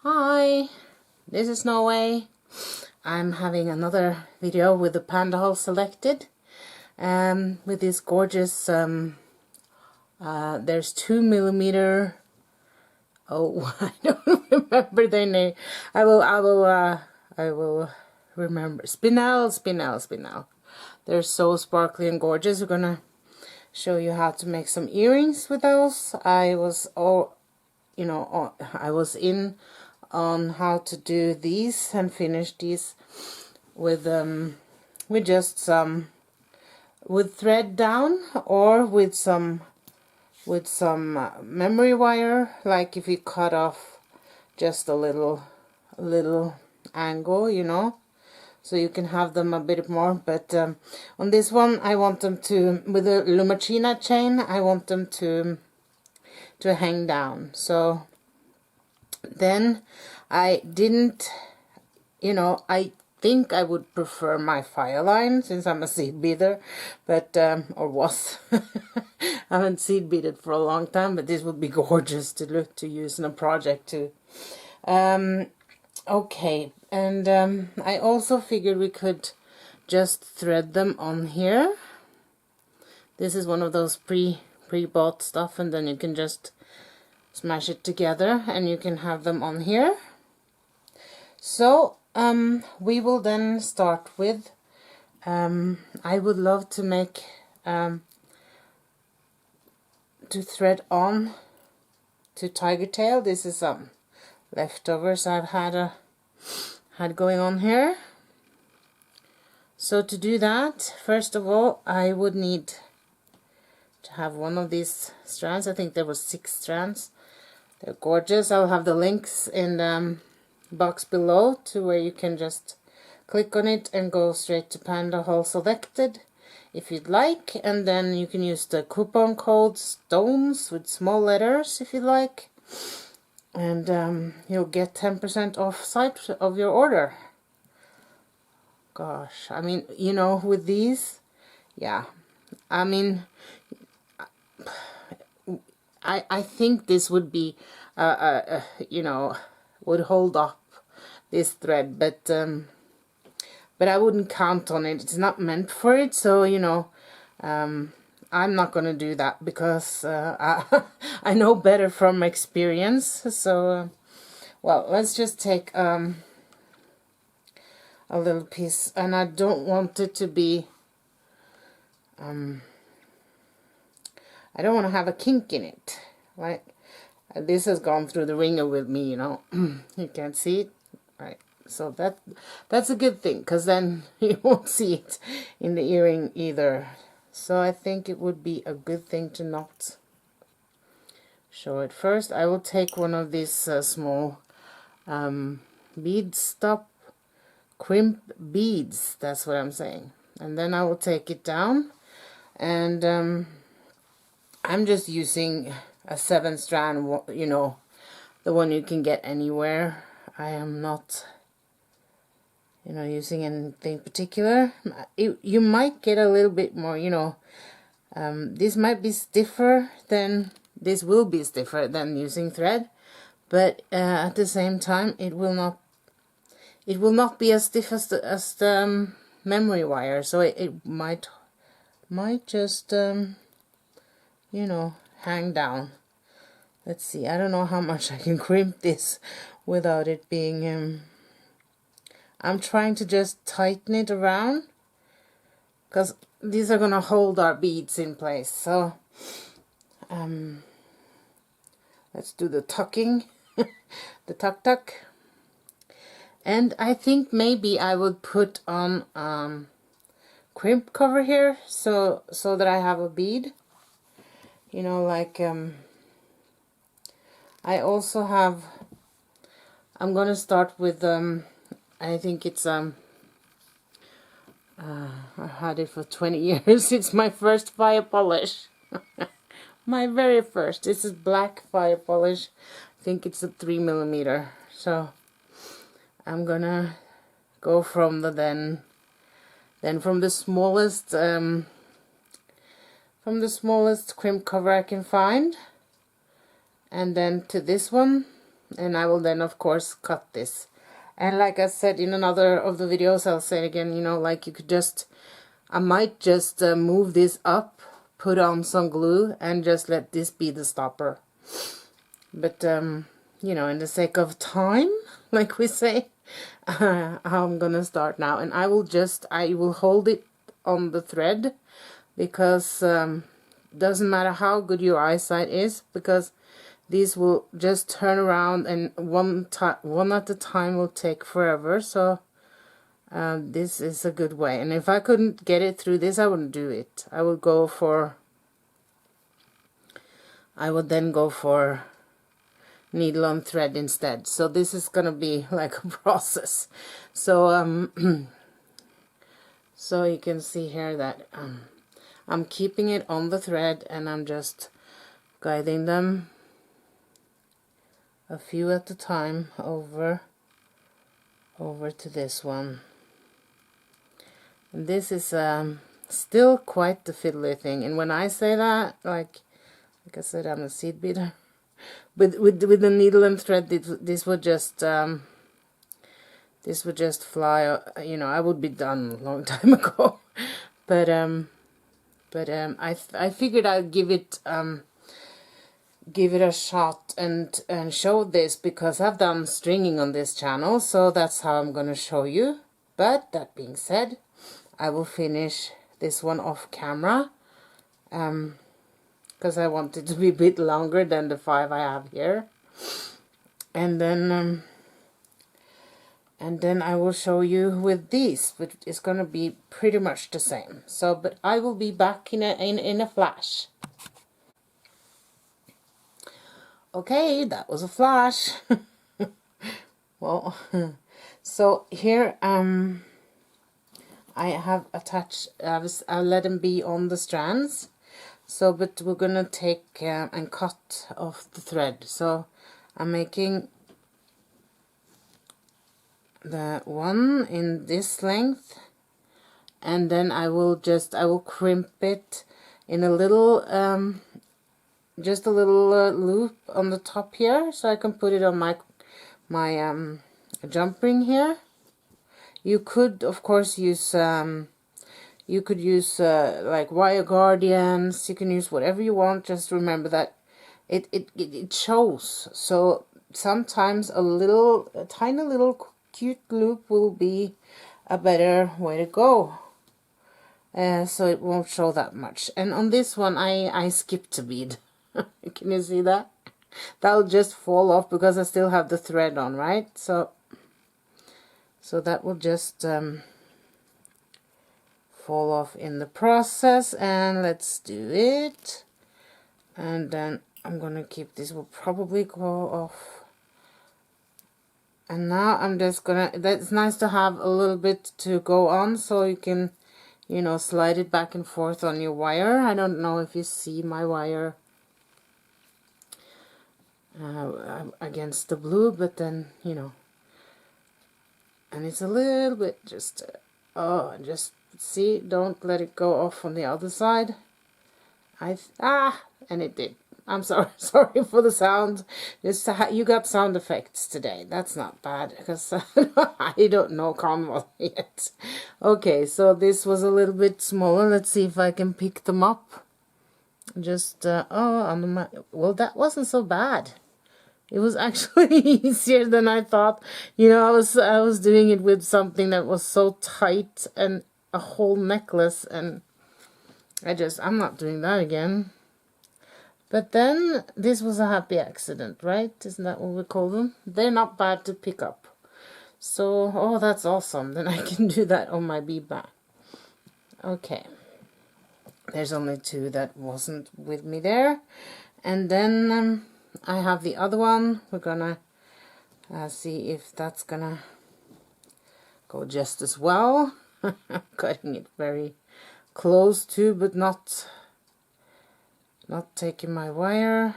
Hi, this is Norway. I'm having another video with the PandahallSelected with this gorgeous there's 2mm. Oh, I don't remember their name. I will remember. Spinell. They're so sparkly and gorgeous. We're gonna show you how to make some earrings with those. I was in on how to do these and finish these with just some with thread down or with some memory wire, like if you cut off just a little angle, so you can have them a bit more. But on this one I want them to, with a Lumachina chain, I want them to hang down. So then I didn't, I think I would prefer my fire line since I'm a seed beater, but or was. I haven't seed beaded for a long time, but this would be gorgeous to use in a project too. Okay, and I also figured we could just thread them on here. This is one of those pre-bought stuff, and then you can just smash it together and you can have them on here. So we will then start with I would love to make to thread on to tiger tail. This is some leftovers I've had going on here. So to do that, first of all, I would need to have one of these strands. I think there were 6 strands. They're gorgeous. I'll have the links in the box below to where you can just click on it and go straight to PandahallSelected if you'd like, and then you can use the coupon code STONES with small letters if you'd like, and you'll get 10% off site of your order. Gosh, I mean, with these, yeah, I mean, I think this would be would hold up this thread, but I wouldn't count on it. It's not meant for it, so I'm not gonna do that because I know better from experience. So well, let's just take a little piece, and I don't want it to be I don't want to have a kink in it. Like, this has gone through the ringer with me, you can't see it, right? So that's a good thing, because then you won't see it in the earring either. So I think it would be a good thing to not show it. First, I will take one of these small bead stop crimp beads, that's what I'm saying, and then I will take it down, and I'm just using a 7-strand, the one you can get anywhere. I am not, using anything particular. You might get a little bit more, this might be stiffer than, this will be stiffer than using thread, but at the same time, it will not be as stiff as the memory wire, so it might just hang down. Let's see, I don't know how much I can crimp this without it being I'm trying to just tighten it around, because these are gonna hold our beads in place. So let's do the tucking, the tuck, and I think maybe I would put on crimp cover here, so that I have a bead. Like I also have, I'm gonna start with I think it's I had it for 20 years. It's my first fire polish. My very first. This is black fire polish. I think it's a 3mm. So I'm gonna go from the from the smallest crimp cover I can find, and then to this one, and I will then of course cut this. And like I said in another of the videos, I'll say it again, you know, like you could just, I might just move this up, put on some glue, and just let this be the stopper. But you know, in the sake of time, like we say, I'm gonna start now, and I will hold it on the thread, because doesn't matter how good your eyesight is, because these will just turn around, and one at a time will take forever. So this is a good way, and if I couldn't get it through this, I wouldn't do it. I would then go for needle on thread instead. So this is gonna be like a process. So so you can see here that I'm keeping it on the thread, and I'm just guiding them a few at a time over to this one. And this is still quite the fiddly thing, and when I say that, like I said, I'm a seed beater. With the needle and thread, this would just fly. You know, I would be done a long time ago. But I figured I'd give it a shot and show this, because I've done stringing on this channel, so that's how I'm gonna show you. But that being said, I will finish this one off camera. Because I want it to be a bit longer than the 5 I have here, and then I will show you with these, but it's gonna be pretty much the same. So, but I will be back in a flash. Okay, that was a flash. Well, so here I have attached. I'll let them be on the strands. So, but we're gonna take and cut off the thread. So I'm making the one in this length, and then I will crimp it in a little just a little loop on the top here, so I can put it on my jump ring here. You could of course use you could use like wire guardians. You can use whatever you want. Just remember that it shows. So sometimes a tiny little cute loop will be a better way to go. So it won't show that much. And on this one, I skipped a bead. Can you see that? That'll just fall off because I still have the thread on, right? So that will just fall off in the process, and let's do it. And then I'm gonna keep this, will probably go off. And now I'm just gonna, that's nice to have a little bit to go on, so you can, you know, slide it back and forth on your wire. I don't know if you see my wire against the blue, but then, you know, and it's a little bit just just see, don't let it go off on the other side. And it did. I'm sorry for the sound. You got sound effects today. That's not bad, because I don't know Conwell yet. Okay, so this was a little bit smaller. Let's see if I can pick them up. Just on the well, that wasn't so bad. It was actually easier than I thought. You know, I was doing it with something that was so tight, and a whole necklace, and I'm not doing that again. But then this was a happy accident, right? Isn't that what we call them? They're not bad to pick up. So, oh, that's awesome. Then I can do that on my bead bag. Okay. There's only 2 that wasn't with me there. And then I have the other one. We're gonna see if that's gonna go just as well. I'm cutting it very close to, but not taking my wire.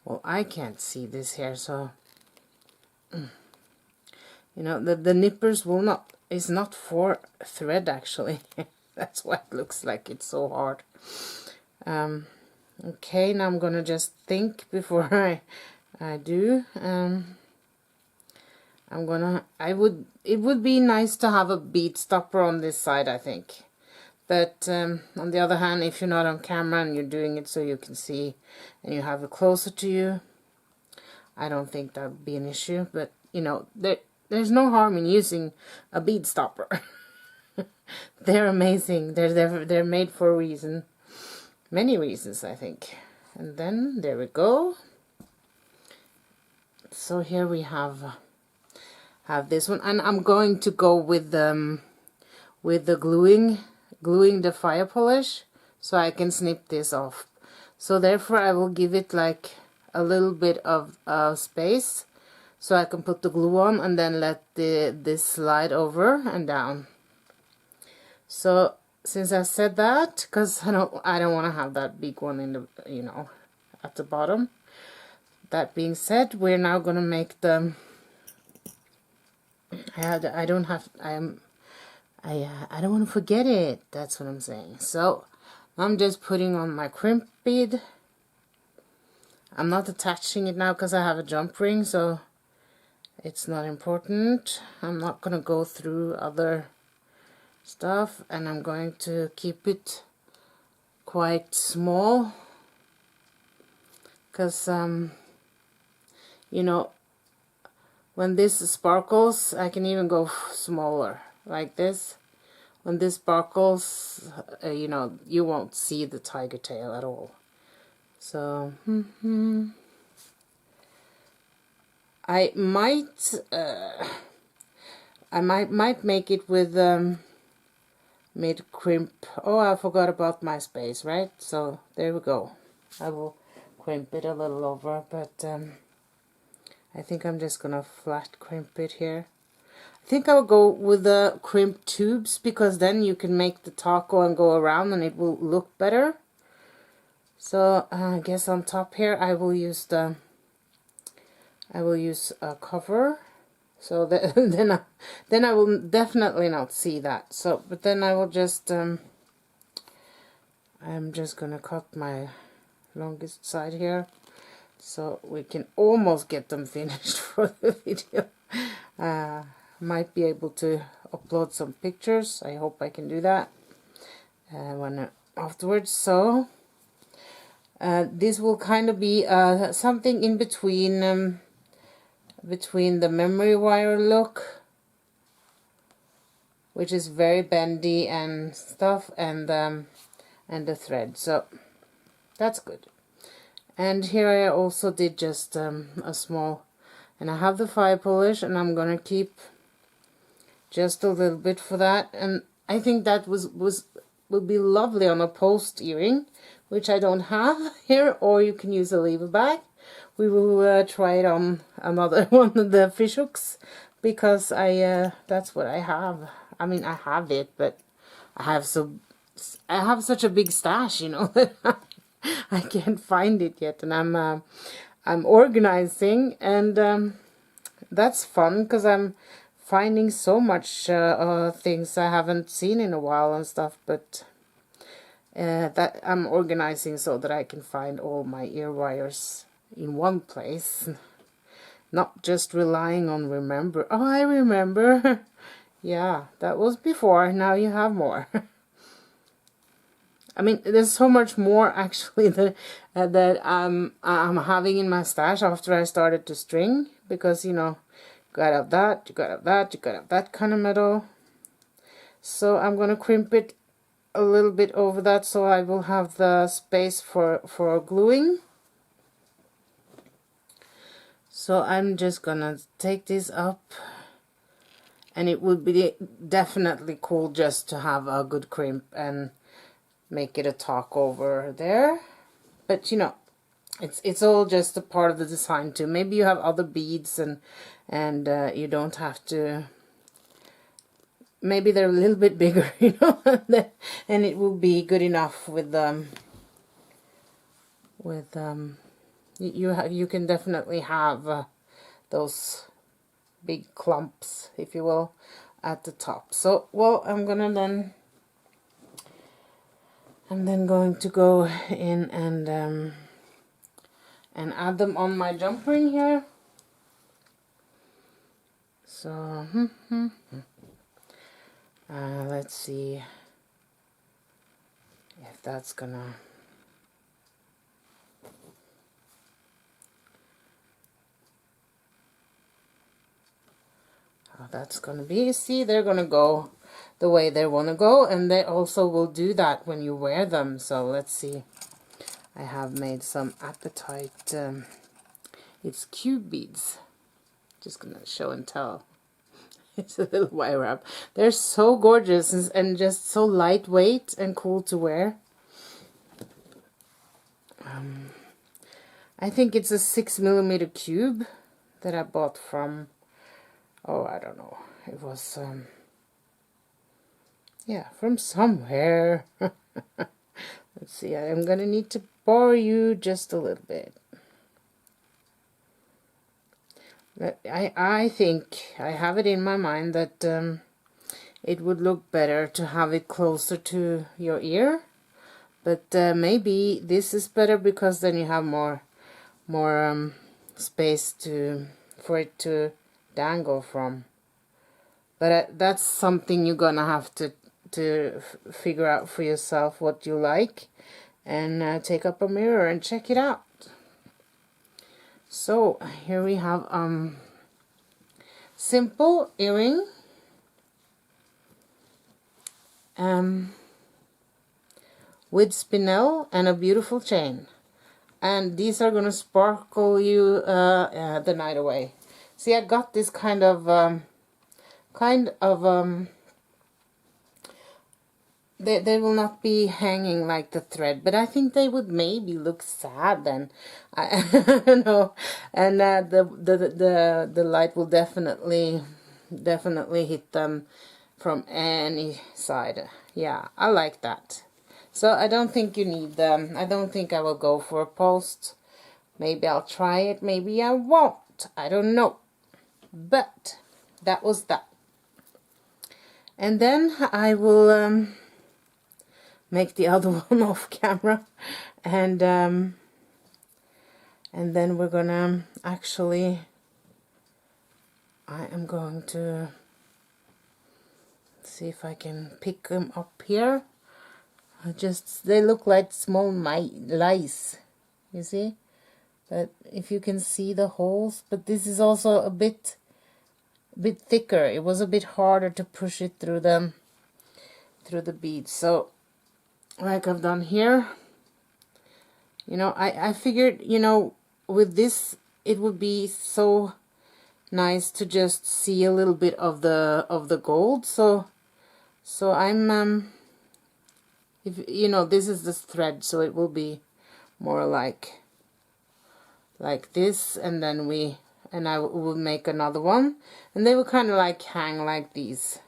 Well, I can't see this here, so you know, the nippers is not for thread actually. That's why it looks like it's so hard. Okay, now I'm gonna just think before I do. It would be nice to have a bead stopper on this side, I think. But on the other hand, if you're not on camera and you're doing it so you can see and you have it closer to you, I don't think that would be an issue. But you know, there's no harm in using a bead stopper. They're amazing. They're made for a reason. Many reasons, I think. And then there we go. So here we have this one, and I'm going to go with the gluing the fire polish, so I can snip this off. So therefore I will give it like a little bit of space, so I can put the glue on and then let this slide over and down. So since I said that, because I don't want to have that big one in the, you know, at the bottom. That being said, we're now gonna make the. I don't want to forget it. That's what I'm saying. So I'm just putting on my crimp bead. I'm not attaching it now because I have a jump ring, so it's not important. I'm not gonna go through other stuff, and I'm going to keep it quite small because you know, when this sparkles, I can even go smaller like this. When this sparkles, you know, you won't see the tiger tail at all. So I might make it with mid crimp. Oh, I forgot about my space, right? So there we go. I will crimp it a little over, but I think I'm just gonna flat crimp it here. I think I'll go with the crimp tubes, because then you can make the taco and go around and it will look better. So I guess on top here I will use a cover, so that then I will definitely not see that. So but then I will just I'm just gonna cut my longest side here, so we can almost get them finished for the video. Might be able to upload some pictures. I hope I can do that afterwards. So this will kind of be something in between the memory wire look, which is very bendy and stuff, and the thread. So that's good. And here I also did just a small, and I have the fire polish, and I'm gonna keep just a little bit for that. And I think that would be lovely on a post earring, which I don't have here, or you can use a lever bag. We will try it on another one of the fish hooks, because that's what I have. I mean, I have it, but I have such a big stash, you know, that I can't find it yet, and I'm organizing, and that's fun because I'm finding so much things I haven't seen in a while and stuff. But that I'm organizing so that I can find all my ear wires in one place, not just relying on remember. Oh, I remember. Yeah, that was before. Now you have more. I mean, there's so much more actually that I'm having in my stash after I started to string, because you know, you gotta have that, you gotta have that, you gotta have that kind of metal. So I'm gonna crimp it a little bit over that, so I will have the space for gluing. So I'm just gonna take this up, and it would be definitely cool just to have a good crimp and make it a talk over there. But you know, it's all just a part of the design too. Maybe you have other beads and you don't have to. Maybe they're a little bit bigger, you know, and it will be good enough with you can definitely have those big clumps, if you will, at the top. So well, I'm gonna then I'm then going to go in and add them on my jump ring here. So let's see if that's gonna how that's gonna be. See, they're gonna go the way they want to go, and they also will do that when you wear them. So let's see. I have made some apatite it's cube beads. Just gonna show and tell. It's a little wire wrap. They're so gorgeous and just so lightweight and cool to wear. I think it's a 6mm cube that I bought from, oh, I don't know. It was, yeah, from somewhere. Let's see, I am gonna need to borrow you just a little bit. I think I have it in my mind that it would look better to have it closer to your ear, but maybe this is better because then you have more space for it to dangle from. But that's something you're gonna have to figure out for yourself what you like, and take up a mirror and check it out. So here we have simple earring, with spinel and a beautiful chain, and these are gonna sparkle you the night away. See, I got this kind of they will not be hanging like the thread, but I think they would maybe look sad then. I don't know. And the light will definitely hit them from any side. Yeah, I like that. So I don't think you need them. I don't think I will go for a post. Maybe I'll try it, maybe I won't. I don't know. But that was that. And then I will make the other one off camera, and then we're gonna actually, I am going to see if I can pick them up here. They look like small lice, you see, but if you can see the holes, but this is also a bit thicker. It was a bit harder to push it through the beads. So like I've done here, you know, I figured, you know, with this it would be so nice to just see a little bit of the gold. So I'm if you know, this is the thread, so it will be more like this, and then I will make another one, and they will kind of like hang like these.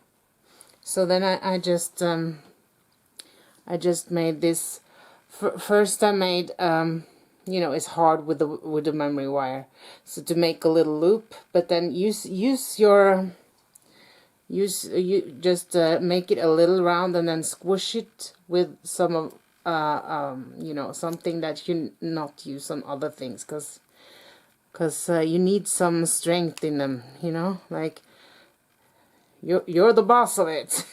So then I just made this. First I made, you know, it's hard with the memory wire, so to make a little loop, but then you just make it a little round and then squish it with some of you know, something that you not use on other things, because you need some strength in them, you know, like you're the boss of it.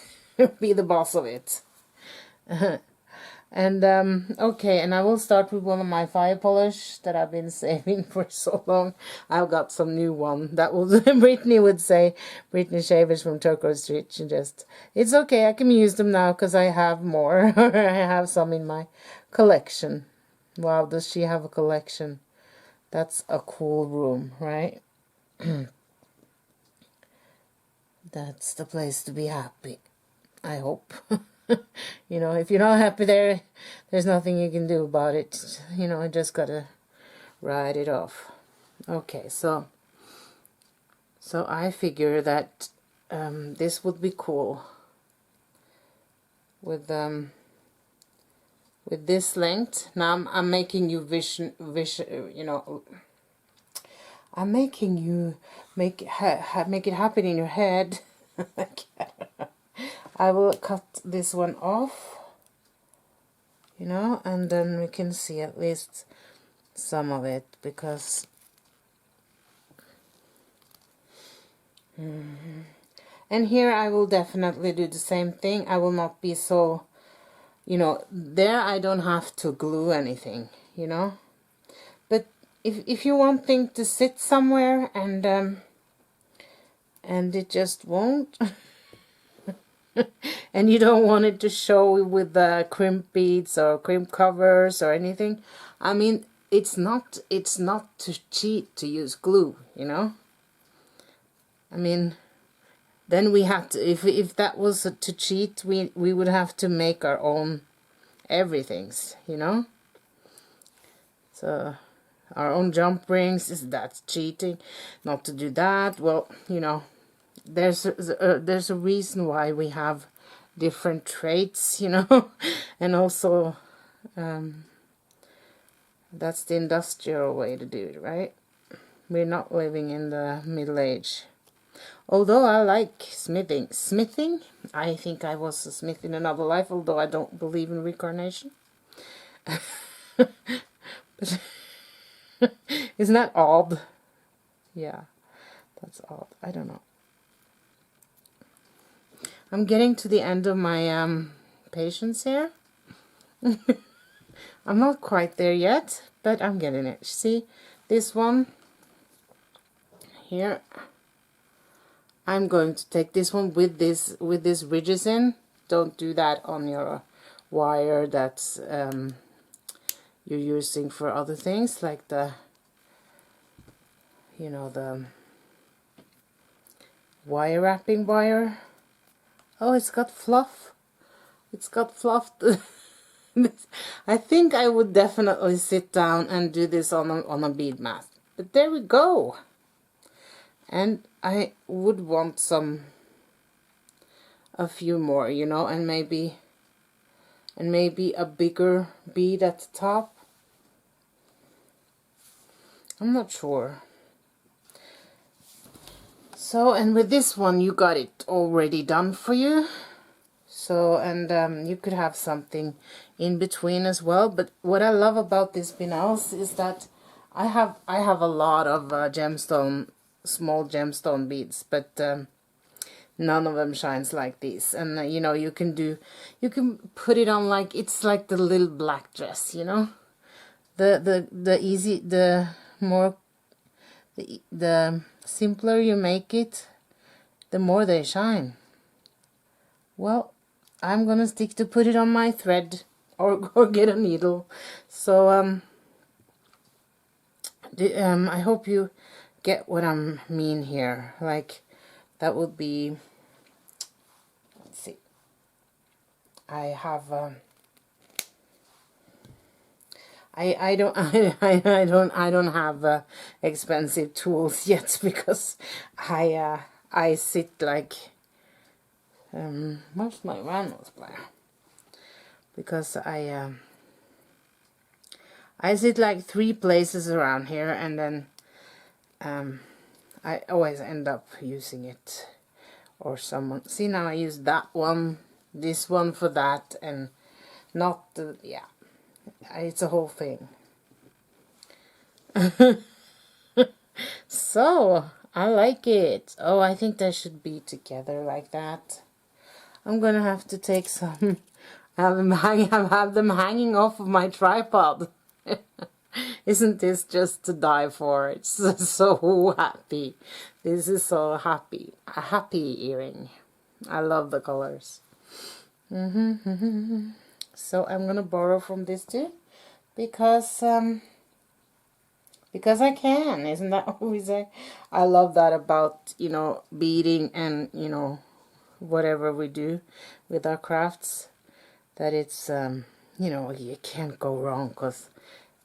Be the boss of it. And okay, and I will start with one of my fire polish that I've been saving for so long. I've got some new one that was Brittany would say, Brittany Shavers from Turquoise Stitch, and just, it's okay, I can use them now because I have more. I have some in my collection. Wow, does she have a collection? That's a cool room, right? That's the place to be happy, I hope. You know, if you're not happy there, there's nothing you can do about it. You know, I just gotta ride it off. Okay, so I figure that this would be cool with this length. Now I'm making you you know, I'm making you make it happen in your head. I will cut this one off. you know, and then we can see at least some of it, because and here I will definitely do the same thing. I will not be so, you know, there I don't have to glue anything, you know, but if you want things to sit somewhere and it just won't and you don't want it to show with the crimp beads or crimp covers or anything, I mean, it's not to cheat to use glue, you know. I mean, then we have to, if that was to cheat, we would have to make our own everythings, you know. So our own jump rings, that's cheating not to do that. Well, you know, there's a reason why we have different traits, you know. And also that's the industrial way to do it, right? We're not living in the Middle Age. Although I like smithing, I think I was a smith in another life, although I don't believe in reincarnation. But isn't that odd? Yeah, that's odd. I don't know. I'm getting to the end of my patience here. I'm not quite there yet, but I'm getting it. See, this one here, I'm going to take this one with this ridges in. Don't do that on your wire that's you're using for other things, like the, you know, the wire wrapping wire. Oh, it's got fluff. It's got fluff. I think I would definitely sit down and do this on a bead mat. But there we go. And I would want a few more, you know, and maybe a bigger bead at the top. I'm not sure. So, and with this one, you got it already done for you. So, and you could have something in between as well. But what I love about this Spinells is that I have a lot of small gemstone beads, but none of them shines like these. And you know, you can put it on like, it's like the little black dress, you know. The simpler you make it, the more they shine. Well, I'm gonna stick to put it on my thread or get a needle. So I hope you get what I mean here. Like, that would be, let's see, I have I don't have expensive tools yet, because I sit like where's my Reynolds player? Because I sit like 3 places around here, and then I always end up using it, or someone. See, now I use that one, this one for that, and not the, yeah. It's a whole thing. So, I like it. Oh, I think they should be together like that. I'm gonna have to take some, have them hanging off of my tripod. Isn't this just to die for? It's so happy. This is so happy. A happy earring. I love the colors. So I'm gonna borrow from this too, because I can. Isn't that what we say? I love that about, you know, beading and, you know, whatever we do with our crafts, that it's you know, you can't go wrong, because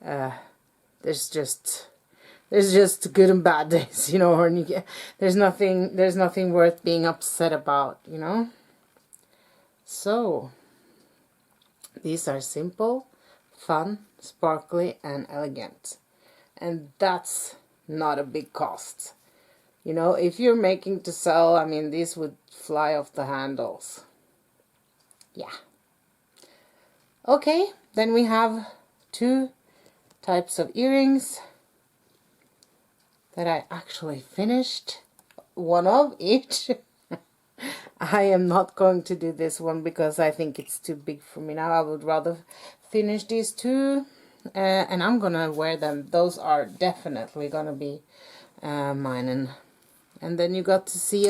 there's just good and bad days, you know, and there's nothing worth being upset about, you know. So these are simple, fun, sparkly, and elegant. And that's not a big cost. You know, if you're making to sell, I mean, these would fly off the handles. Yeah. Okay, then we have 2 types of earrings that I actually finished, one of each. I am not going to do this one because I think it's too big for me now. I would rather finish these 2, and I'm gonna wear them. Those are definitely gonna be mine. And then you got to see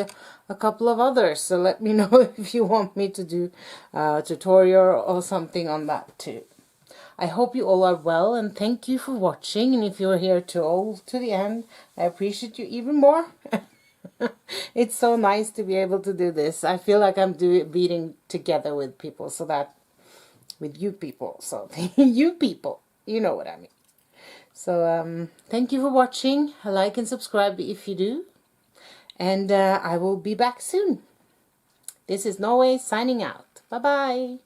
a couple of others, so let me know if you want me to do a tutorial or something on that too. I hope you all are well, and thank you for watching. And if you're here to the end, I appreciate you even more. It's so nice to be able to do this. I feel like I'm beating together with people, so that with you people. So you people, you know what I mean. So thank you for watching. Like and subscribe if you do. And I will be back soon. This is Norway signing out. Bye bye.